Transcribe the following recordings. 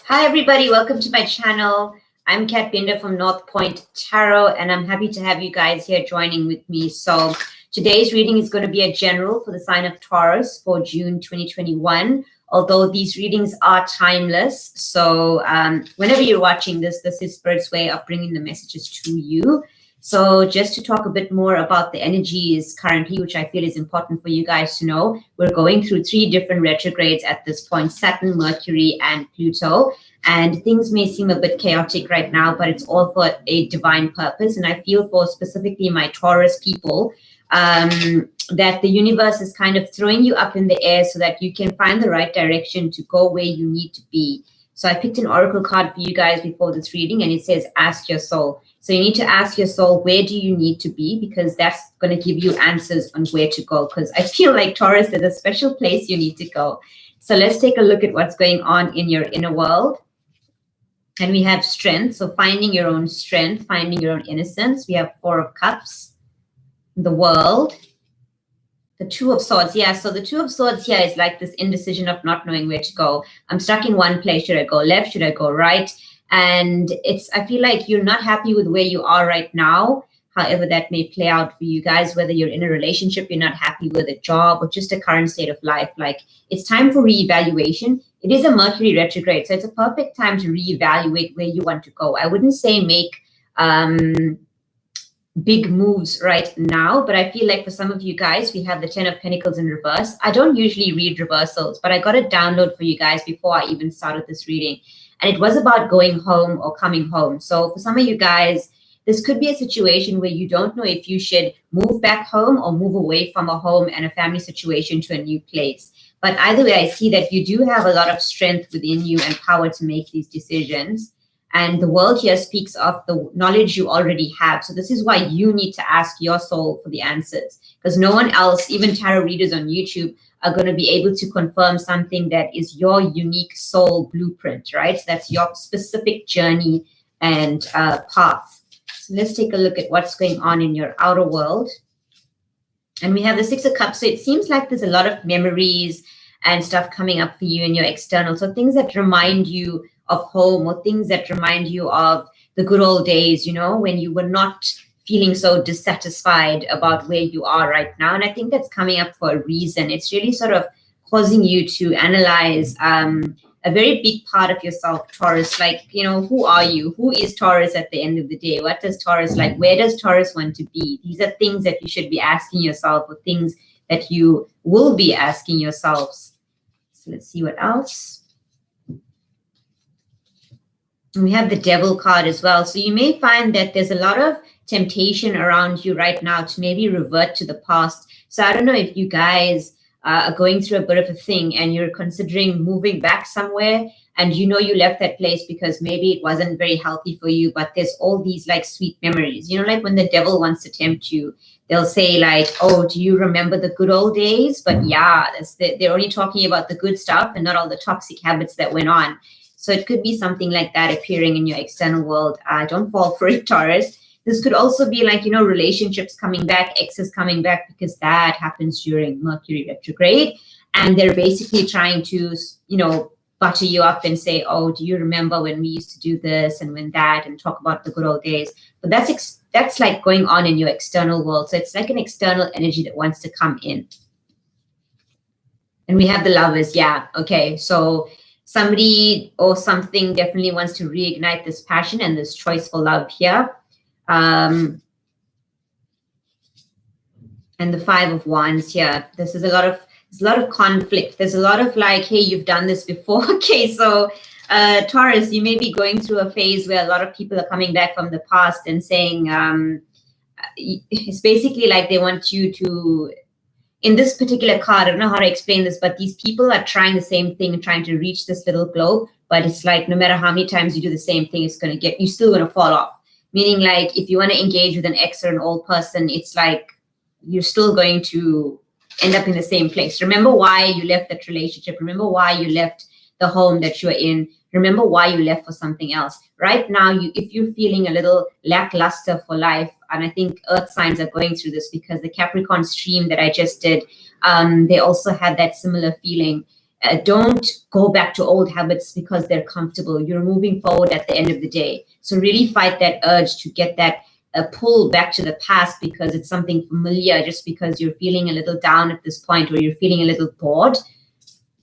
Hi, everybody. Welcome to my channel. I'm Kat Binder from North Point Tarot, and I'm happy to have you guys here joining with me. So today's reading is going to be a general for the sign of Taurus for June 2021, although these readings are timeless. So whenever you're watching this is Spirit's way of bringing the messages to you. So just to talk a bit more about the energies currently, which I feel is important for you guys to know, we're going through 3 different retrogrades at this point: Saturn, Mercury, and Pluto. And things may seem a bit chaotic right now, but it's all for a divine purpose. And I feel for specifically my Taurus people, that the universe is kind of throwing you up in the air so that you can find the right direction to go where you need to be. So I picked an oracle card for you guys before this reading, and it says, ask your soul. So you need to ask your soul, where do you need to be? Because that's going to give you answers on where to go. Because I feel like Taurus, there's a special place you need to go. So let's take a look at what's going on in your inner world. And we have strength. So finding your own strength, finding your own innocence. We have 4 of Cups, the World, the 2 of Swords. Yeah, so the 2 of Swords here is like this indecision of not knowing where to go. I'm stuck in one place. Should I go left? Should I go right? And I feel like you're not happy with where you are right now. However, that may play out for you guys, whether you're in a relationship, you're not happy with a job, or just a current state of life. Like, it's time for reevaluation. It is a Mercury retrograde, so it's a perfect time to reevaluate where you want to go. I wouldn't say make big moves right now, but I feel like for some of you guys, we have the 10 of Pentacles in reverse. I don't usually read reversals, but I got a download for you guys before I even started this reading. And it was about going home or coming home. So for some of you guys, this could be a situation where you don't know if you should move back home or move away from a home and a family situation to a new place. But either way, I see that you do have a lot of strength within you and power to make these decisions. And the world here speaks of the knowledge you already have. So this is why you need to ask your soul for the answers, because no one else, even tarot readers on YouTube, are going to be able to confirm something that is your unique soul blueprint, right? So that's your specific journey and path. So let's take a look at what's going on in your outer world. And we have the 6 of Cups. So it seems like there's a lot of memories and stuff coming up for you in your external. So things that remind you of home, or things that remind you of the good old days, you know, when you were not feeling so dissatisfied about where you are right now. And I think that's coming up for a reason. It's really sort of causing you to analyze a very big part of yourself, Taurus. Like, you know, who are you? Who is Taurus at the end of the day? What does Taurus like? Where does Taurus want to be? These are things that you should be asking yourself, or things that you will be asking yourselves. So let's see what else. And we have the Devil card as well. So you may find that there's a lot of temptation around you right now to maybe revert to the past. So I don't know if you guys are going through a bit of a thing and you're considering moving back somewhere, and you know you left that place because maybe it wasn't very healthy for you, but there's all these like sweet memories. You know, like when the devil wants to tempt you, they'll say like, oh, do you remember the good old days? But yeah, they're only talking about the good stuff and not all the toxic habits that went on. So it could be something like that appearing in your external world. Don't fall for it, Taurus. This could also be like, you know, relationships coming back, exes coming back, because that happens during Mercury retrograde. And they're basically trying to, you know, butter you up and say, oh, do you remember when we used to do this and when that, and talk about the good old days. But that's like going on in your external world. So it's like an external energy that wants to come in. And we have the Lovers. Yeah. Okay. So somebody or something definitely wants to reignite this passion and this choice for love here. And the 5 of Wands here. There's a lot of conflict. There's a lot of like, hey, you've done this before. Okay, so Taurus, you may be going through a phase where a lot of people are coming back from the past and saying, it's basically like they want you to, in this particular card, I don't know how to explain this, but these people are trying the same thing, trying to reach this little globe, but it's like no matter how many times you do the same thing, you're still going to fall off. Meaning like if you want to engage with an ex or an old person, it's like you're still going to end up in the same place. Remember why you left that relationship. Remember why you left the home that you're in. Remember why you left for something else. Right now, if you're feeling a little lackluster for life, and I think earth signs are going through this because the Capricorn stream that I just did, they also had that similar feeling. Don't go back to old habits because they're comfortable. You're moving forward at the end of the day. So really fight that urge to get that pull back to the past because it's something familiar, just because you're feeling a little down at this point or you're feeling a little bored.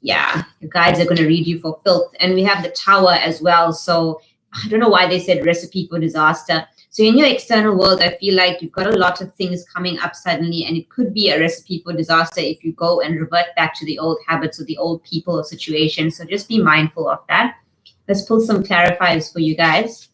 Yeah, your guides are going to read you for filth. And we have the Tower as well. So I don't know why they said recipe for disaster. So in your external world, I feel like you've got a lot of things coming up suddenly, and it could be a recipe for disaster if you go and revert back to the old habits or the old people or situations. So just be mindful of that. Let's pull some clarifiers for you guys.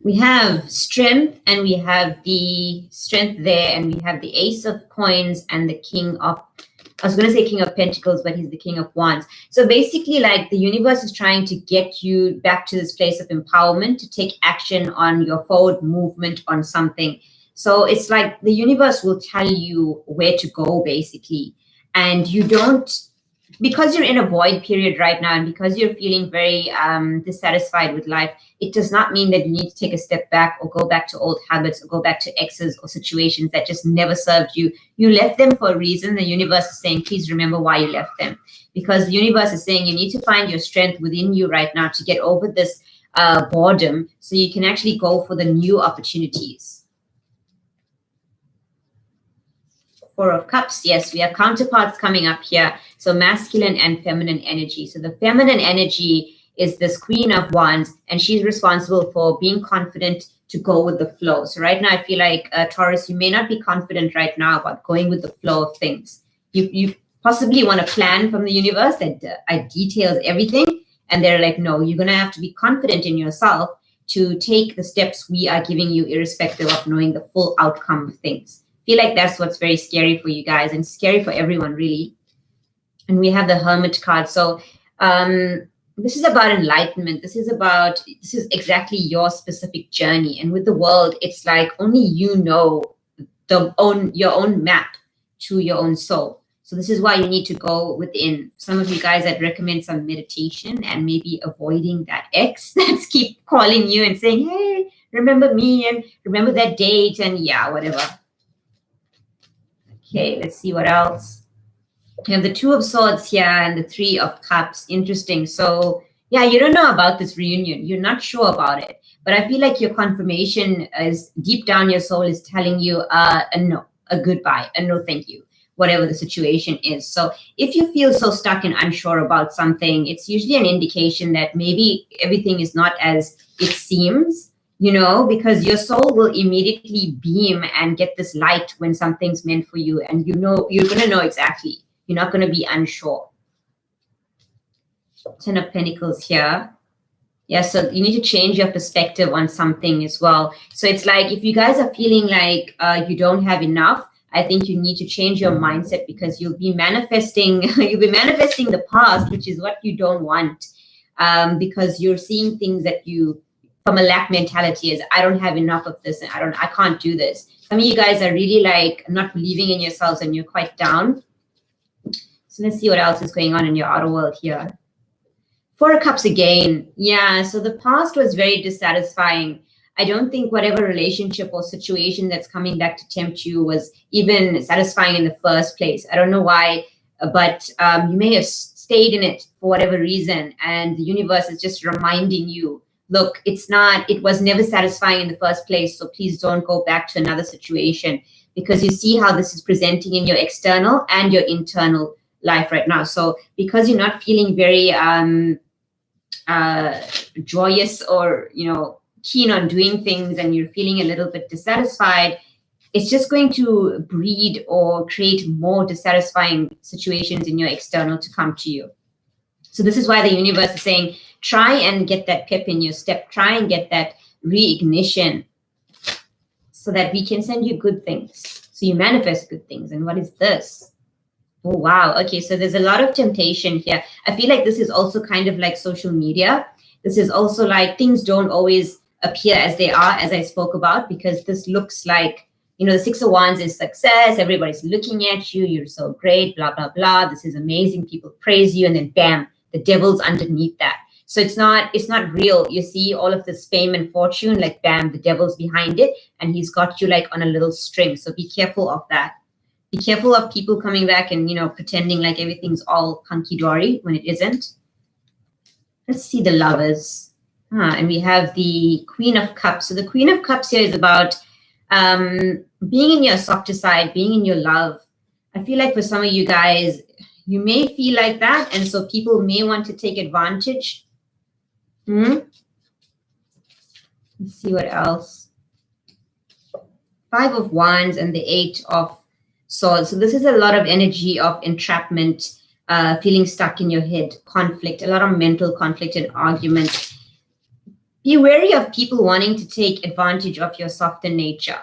We have strength, and we have the strength there, and we have the Ace of Coins and the King of, I was going to say King of Pentacles, but he's the King of Wands. So basically, like, the universe is trying to get you back to this place of empowerment, to take action on your forward movement on something. So it's like the universe will tell you where to go, basically. And you don't, because you're in a void period right now, and because you're feeling very dissatisfied with life, it does not mean that you need to take a step back or go back to old habits or go back to exes or situations that just never served you. You left them for a reason. The universe is saying, please remember why you left them. Because the universe is saying you need to find your strength within you right now to get over this boredom, so you can actually go for the new opportunities. Four of Cups. Yes, we have counterparts coming up here. So masculine and feminine energy. So the feminine energy is this Queen of Wands, and she's responsible for being confident to go with the flow. So right now, I feel like Taurus, you may not be confident right now about going with the flow of things. You possibly want a plan from the universe that details everything, and they're like, no, you're going to have to be confident in yourself to take the steps we are giving you, irrespective of knowing the full outcome of things. I feel like that's what's very scary for you guys, and scary for everyone, really. And we have the Hermit card. So this is about enlightenment. This is exactly your specific journey. And with the world, it's like only you know your own map to your own soul. So this is why you need to go within. Some of you guys, I'd recommend some meditation and maybe avoiding that ex that's keep calling you and saying, hey, remember me and remember that date and yeah, whatever. Okay, let's see what else. You have the Two of Swords here and the Three of Cups. Interesting. So yeah, you don't know about this reunion. You're not sure about it. But I feel like your confirmation is deep down your soul is telling you a no, a goodbye, a no thank you, whatever the situation is. So if you feel so stuck and unsure about something, it's usually an indication that maybe everything is not as it seems, you know, because your soul will immediately beam and get this light when something's meant for you. And you know, you're going to know exactly. You're not going to be unsure. Ten of Pentacles here. Yeah, so you need to change your perspective on something as well. So it's like if you guys are feeling like you don't have enough, I think you need to change your mindset, because you'll be manifesting the past, which is what you don't want, because you're seeing things that you, from a lack mentality, is I don't have enough of this and I can't do this. Some of you guys are really like not believing in yourselves and you're quite down. So let's see what else is going on in your outer world here. Four of Cups again. Yeah, so the past was very dissatisfying. I don't think whatever relationship or situation that's coming back to tempt you was even satisfying in the first place. I don't know why, but you may have stayed in it for whatever reason. And the universe is just reminding you, look, it was never satisfying in the first place. So please don't go back to another situation, because you see how this is presenting in your external and your internal life right now. So because you're not feeling very joyous or, you know, keen on doing things, and you're feeling a little bit dissatisfied, it's just going to breed or create more dissatisfying situations in your external to come to you. So this is why the universe is saying, try and get that pep in your step, try and get that reignition, so that we can send you good things. So you manifest good things. And what is this? Oh, wow. Okay, so there's a lot of temptation here. I feel like this is also kind of like social media. This is also like things don't always appear as they are, as I spoke about, because this looks like, you know, the Six of Wands is success. Everybody's looking at you. You're so great, blah, blah, blah. This is amazing. People praise you. And then bam, the devil's underneath that. So it's not real. You see all of this fame and fortune, like bam, the devil's behind it. And he's got you like on a little string. So be careful of that. Be careful of people coming back and, pretending like everything's all hunky-dory when it isn't. Let's see the Lovers. And we have the Queen of Cups. So the Queen of Cups here is about being in your softer side, being in your love. I feel like for some of you guys, you may feel like that, and so people may want to take advantage. Let's see what else. 5 of Wands and the 8 of Swords. So this is a lot of energy of entrapment, feeling stuck in your head, conflict, a lot of mental conflict and arguments. Be wary of people wanting to take advantage of your softer nature.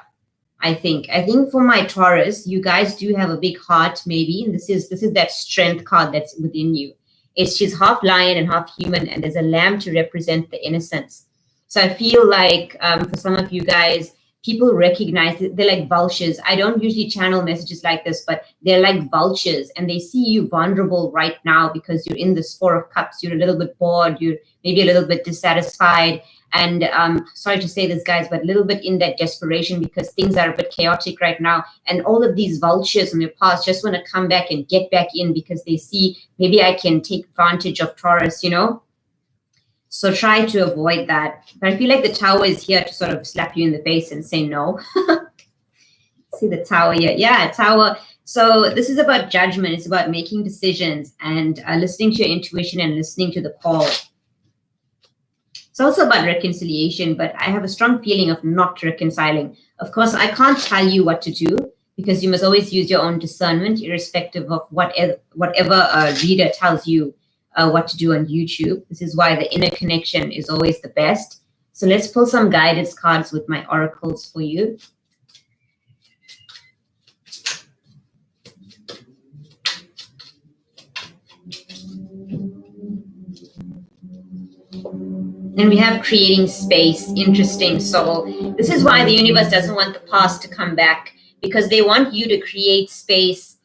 I think for my Taurus, you guys do have a big heart, maybe, and this is that strength card that's within you. She's half lion and half human, and there's a lamb to represent the innocence. So I feel like for some of you guys, people recognize that they're like vultures. I don't usually channel messages like this, but they're like vultures, and they see you vulnerable right now because you're in this 4 of Cups. You're a little bit bored. You're maybe a little bit dissatisfied. And sorry to say this, guys, but a little bit in that desperation because things are a bit chaotic right now. And all of these vultures in your past just want to come back and get back in because they see maybe I can take advantage of Taurus, So try to avoid that. But I feel like the Tower is here to sort of slap you in the face and say no. See the Tower here. Yeah, Tower. So this is about judgment. It's about making decisions and listening to your intuition and listening to the call. It's also about reconciliation, but I have a strong feeling of not reconciling. Of course, I can't tell you what to do because you must always use your own discernment, irrespective of whatever a reader tells you what to do on YouTube. This is why the inner connection is always the best. So let's pull some guidance cards with my oracles for you. And we have creating space. Interesting. So this is why the universe doesn't want the past to come back, because they want you to create space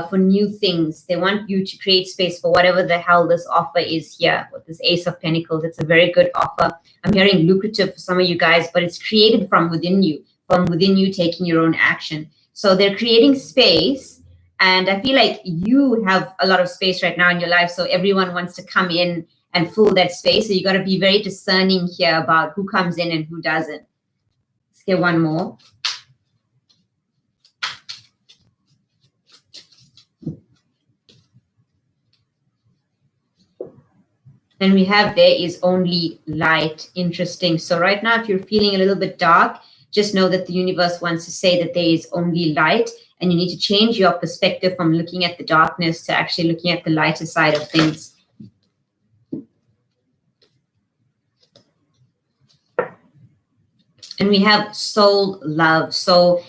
for new things. They want you to create space for whatever the hell this offer is here with this Ace of Pentacles. It's a very good offer. I'm hearing lucrative for some of you guys, but it's created from within you taking your own action. So they're creating space. And I feel like you have a lot of space right now in your life. So everyone wants to come in and fill that space. So you got to be very discerning here about who comes in and who doesn't. Let's get one more. And we have there is only light. Interesting. So right now, if you're feeling a little bit dark, just know that the universe wants to say that there is only light, and you need to change your perspective from looking at the darkness to actually looking at the lighter side of things. And we have soul love. So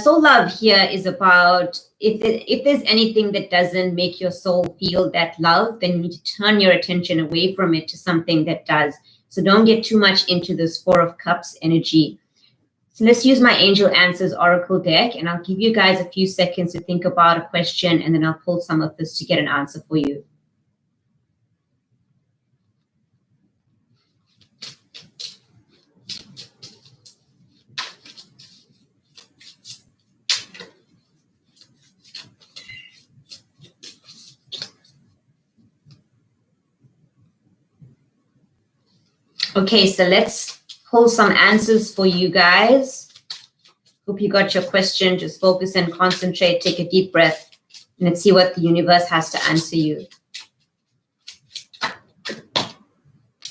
soul love here is about if there's anything that doesn't make your soul feel that love, then you need to turn your attention away from it to something that does. So don't get too much into this 4 of Cups energy. So let's use my Angel Answers Oracle deck, and I'll give you guys a few seconds to think about a question, and then I'll pull some of this to get an answer for you. Okay, so let's pull some answers for you guys. Hope you got your question. Just focus and concentrate. Take a deep breath. And let's see what the universe has to answer you.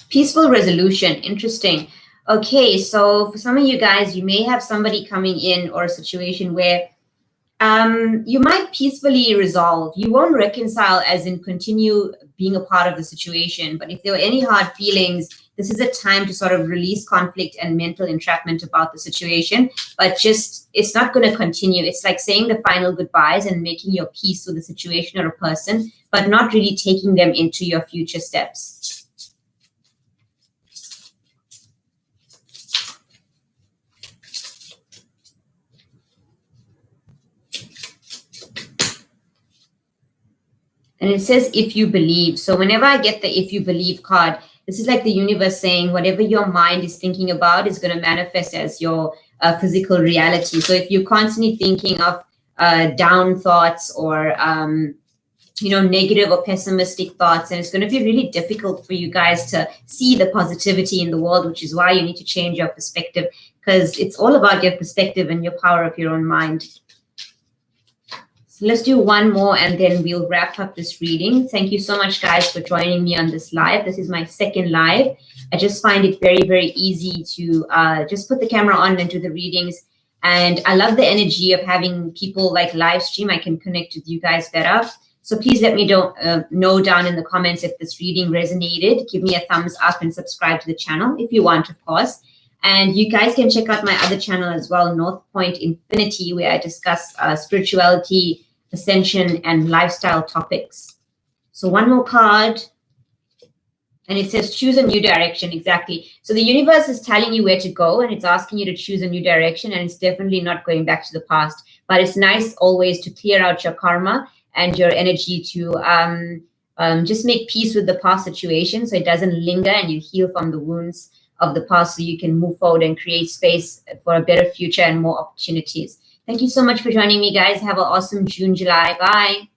Peaceful resolution. Interesting. Okay, so for some of you guys, you may have somebody coming in or a situation where you might peacefully resolve. You won't reconcile as in continue being a part of the situation. But if there are any hard feelings, this is a time to sort of release conflict and mental entrapment about the situation. But just, it's not going to continue. It's like saying the final goodbyes and making your peace with the situation or a person, but not really taking them into your future steps. And it says, if you believe. So whenever I get the if you believe card, this is like the universe saying whatever your mind is thinking about is going to manifest as your physical reality. So if you're constantly thinking of down thoughts or negative or pessimistic thoughts, and it's going to be really difficult for you guys to see the positivity in the world, which is why you need to change your perspective, because it's all about your perspective and your power of your own mind. So let's do one more and then we'll wrap up this reading. Thank you so much, guys, for joining me on this live. This is my second live. I just find it very, very easy to just put the camera on and do the readings. And I love the energy of having people like live stream. I can connect with you guys better. So please let me know down in the comments if this reading resonated. Give me a thumbs up and subscribe to the channel if you want, of course. And you guys can check out my other channel as well, North Point Infinity, where I discuss spirituality, ascension, and lifestyle topics. So one more card. And it says choose a new direction. Exactly. So the universe is telling you where to go, and it's asking you to choose a new direction. And it's definitely not going back to the past. But it's nice always to clear out your karma and your energy to just make peace with the past situation so it doesn't linger, and you heal from the wounds of the past so you can move forward and create space for a better future and more opportunities. Thank you so much for joining me, guys. Have an awesome June, July. Bye.